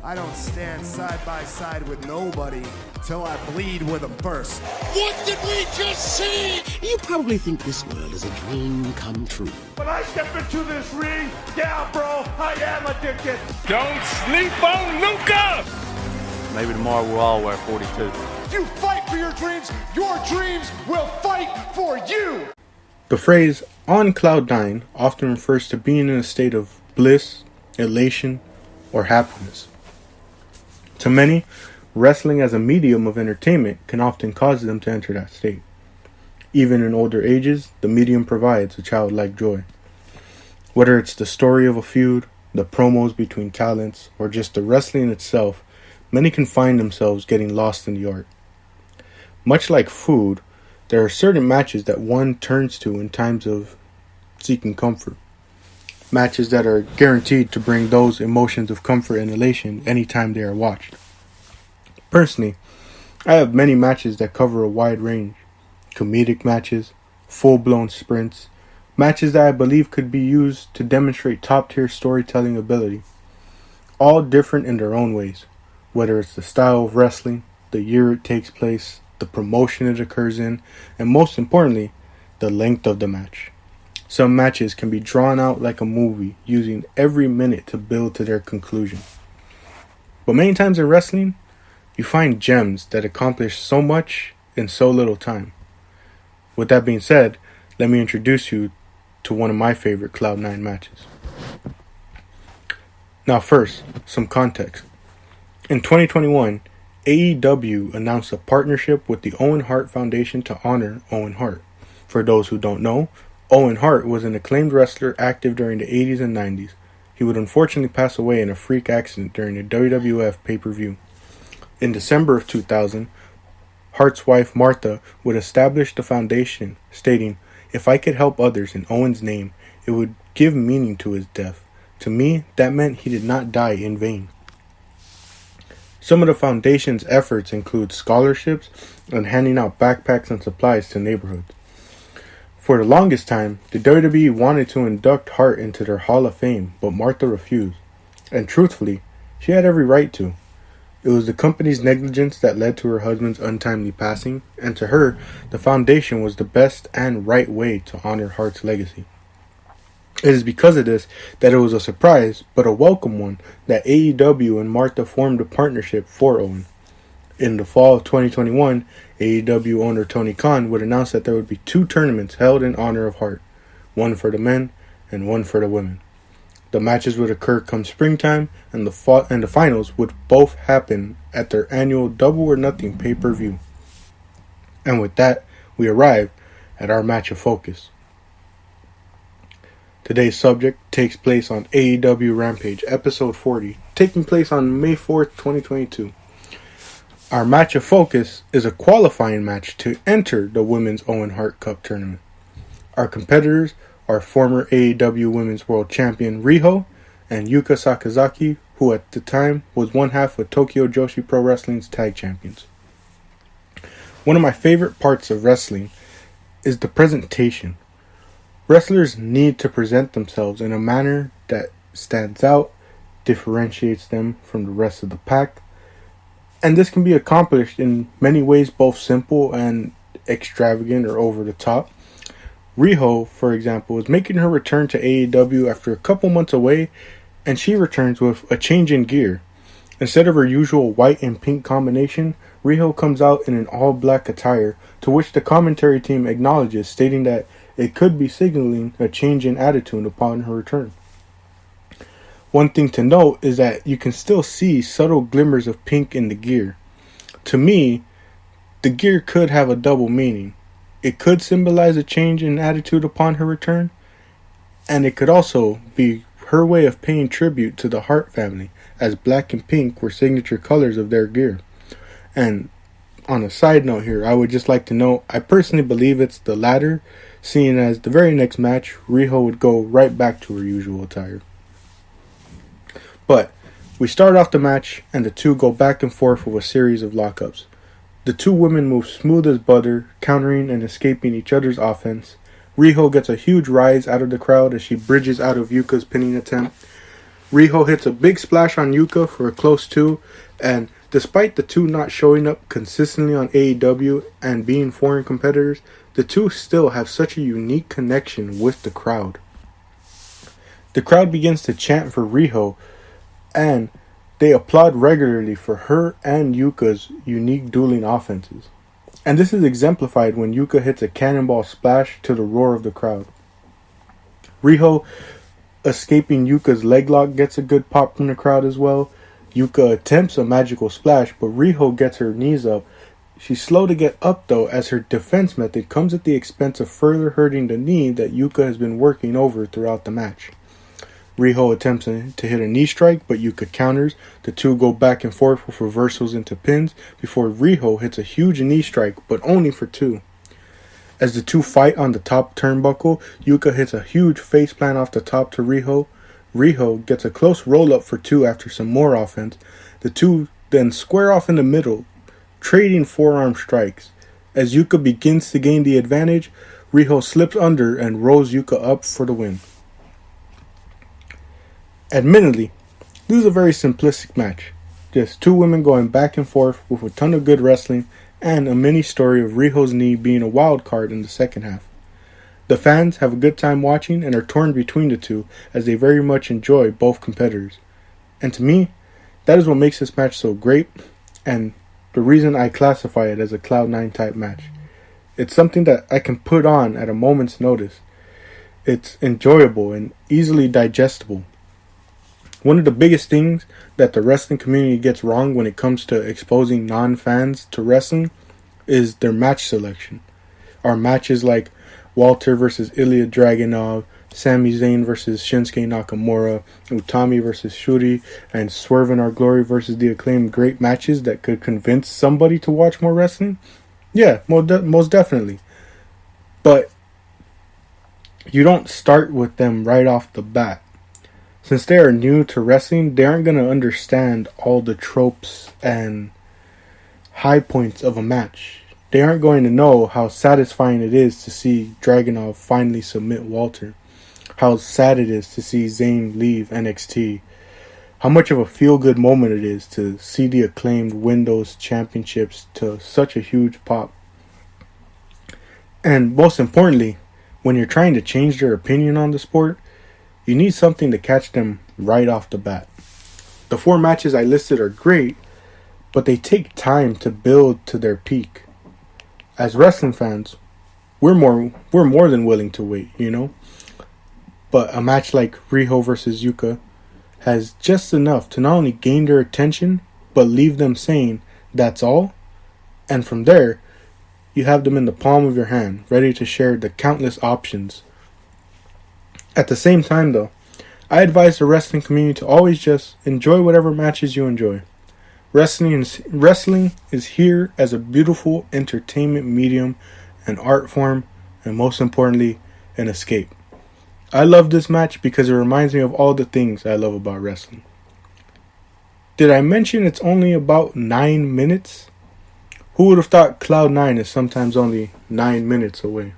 I don't stand side by side with nobody till I bleed with them first. What did we just see? You probably think this world is a dream come true. When I step into this ring, yeah, bro, I am addicted. Don't sleep on Luka! Maybe tomorrow we'll all wear 42. If you fight for your dreams will fight for you. The phrase on cloud nine often refers to being in a state of bliss, elation, or happiness. To many, wrestling as a medium of entertainment can often cause them to enter that state. Even in older ages, the medium provides a childlike joy. Whether it's the story of a feud, the promos between talents, or just the wrestling itself, many can find themselves getting lost in the art. Much like food, there are certain matches that one turns to in times of seeking comfort. Matches that are guaranteed to bring those emotions of comfort and elation anytime they are watched. Personally, I have many matches that cover a wide range. Comedic matches, full-blown sprints, matches that I believe could be used to demonstrate top-tier storytelling ability. All different in their own ways, whether it's the style of wrestling, the year it takes place, the promotion it occurs in, and most importantly, the length of the match. Some matches can be drawn out like a movie, using every minute to build to their conclusion. But many times in wrestling, you find gems that accomplish so much in so little time. With that being said, let me introduce you to one of my favorite Cloud 9 matches. Now first, some context. In 2021, AEW announced a partnership with the Owen Hart Foundation to honor Owen Hart. For those who don't know, Owen Hart was an acclaimed wrestler active during the 80s and 90s. He would unfortunately pass away in a freak accident during the WWF pay-per-view. In December of 2000, Hart's wife Martha would establish the foundation, stating, "If I could help others in Owen's name, it would give meaning to his death. To me, that meant he did not die in vain." Some of the foundation's efforts include scholarships and handing out backpacks and supplies to neighborhoods. For the longest time, the WWE wanted to induct Hart into their Hall of Fame, but Martha refused. And truthfully, she had every right to. It was the company's negligence that led to her husband's untimely passing, and to her, the foundation was the best and right way to honor Hart's legacy. It is because of this that it was a surprise, but a welcome one, that AEW and Martha formed a partnership for Owen. In the fall of 2021, AEW owner Tony Khan would announce that there would be 2 tournaments held in honor of Hart, one for the men and one for the women. The matches would occur come springtime, and the finals would both happen at their annual Double or Nothing pay-per-view. And with that, we arrive at our match of focus. Today's subject takes place on AEW Rampage, episode 40, taking place on May 4th, 2022. Our match of focus is a qualifying match to enter the Women's Owen Hart Cup tournament. Our competitors are former AEW Women's World Champion Riho and Yuka Sakazaki, who at the time was one half of Tokyo Joshi Pro Wrestling's tag champions. One of my favorite parts of wrestling is the presentation. Wrestlers need to present themselves in a manner that stands out, differentiates them from the rest of the pack, and this can be accomplished in many ways, both simple and extravagant or over the top. Riho, for example, is making her return to AEW after a couple months away, and she returns with a change in gear. Instead of her usual white and pink combination, Riho comes out in an all-black attire, to which the commentary team acknowledges, stating that it could be signaling a change in attitude upon her return. One thing to note is that you can still see subtle glimmers of pink in the gear. To me, the gear could have a double meaning. It could symbolize a change in attitude upon her return, and it could also be her way of paying tribute to the Hart family, as black and pink were signature colors of their gear. And on a side note here, I would just like to note, I personally believe it's the latter, seeing as the very next match, Riho would go right back to her usual attire. But we start off the match, and the two go back and forth with a series of lockups. The two women move smooth as butter, countering and escaping each other's offense. Riho gets a huge rise out of the crowd as she bridges out of Yuka's pinning attempt. Riho hits a big splash on Yuka for a close 2, and despite the two not showing up consistently on AEW and being foreign competitors, the two still have such a unique connection with the crowd. The crowd begins to chant for Riho, and they applaud regularly for her and Yuka's unique dueling offenses. And this is exemplified when Yuka hits a cannonball splash to the roar of the crowd. Riho escaping Yuka's leg lock gets a good pop from the crowd as well. Yuka attempts a magical splash, but Riho gets her knees up. She's slow to get up though, as her defense method comes at the expense of further hurting the knee that Yuka has been working over throughout the match. Riho attempts to hit a knee strike, but Yuka counters. The two go back and forth with reversals into pins before Riho hits a huge knee strike, but only for 2. As the two fight on the top turnbuckle, Yuka hits a huge faceplant off the top to Riho. Riho gets a close roll-up for 2 after some more offense. The two then square off in the middle, trading forearm strikes. As Yuka begins to gain the advantage, Riho slips under and rolls Yuka up for the win. Admittedly, this is a very simplistic match. Just 2 women going back and forth with a ton of good wrestling and a mini story of Riho's knee being a wild card in the second half. The fans have a good time watching and are torn between the two as they very much enjoy both competitors. And to me, that is what makes this match so great and the reason I classify it as a Cloud9 type match. It's something that I can put on at a moment's notice. It's enjoyable and easily digestible. One of the biggest things that the wrestling community gets wrong when it comes to exposing non-fans to wrestling is their match selection. Our matches like Walter versus Ilya Dragunov, Sami Zayn versus Shinsuke Nakamura, Utami versus Shuri, and Swerve in Our Glory versus The Acclaimed, great matches that could convince somebody to watch more wrestling? Yeah, most definitely. But you don't start with them right off the bat. Since they are new to wrestling, they aren't going to understand all the tropes and high points of a match. They aren't going to know how satisfying it is to see Dragunov finally submit Walter. How sad it is to see Zayn leave NXT. How much of a feel-good moment it is to see the Acclaimed win those championships to such a huge pop. And most importantly, when you're trying to change their opinion on the sport, you need something to catch them right off the bat. The 4 matches I listed are great, but they take time to build to their peak. As wrestling fans, we're more than willing to wait, you know? But a match like Riho versus Yuka has just enough to not only gain their attention, but leave them saying, that's all? And from there, you have them in the palm of your hand, ready to share the countless options. At the same time though, I advise the wrestling community to always just enjoy whatever matches you enjoy. Wrestling is here as a beautiful entertainment medium, an art form, and most importantly, an escape. I love this match because it reminds me of all the things I love about wrestling. Did I mention it's only about 9 minutes? Who would have thought Cloud9 is sometimes only 9 minutes away?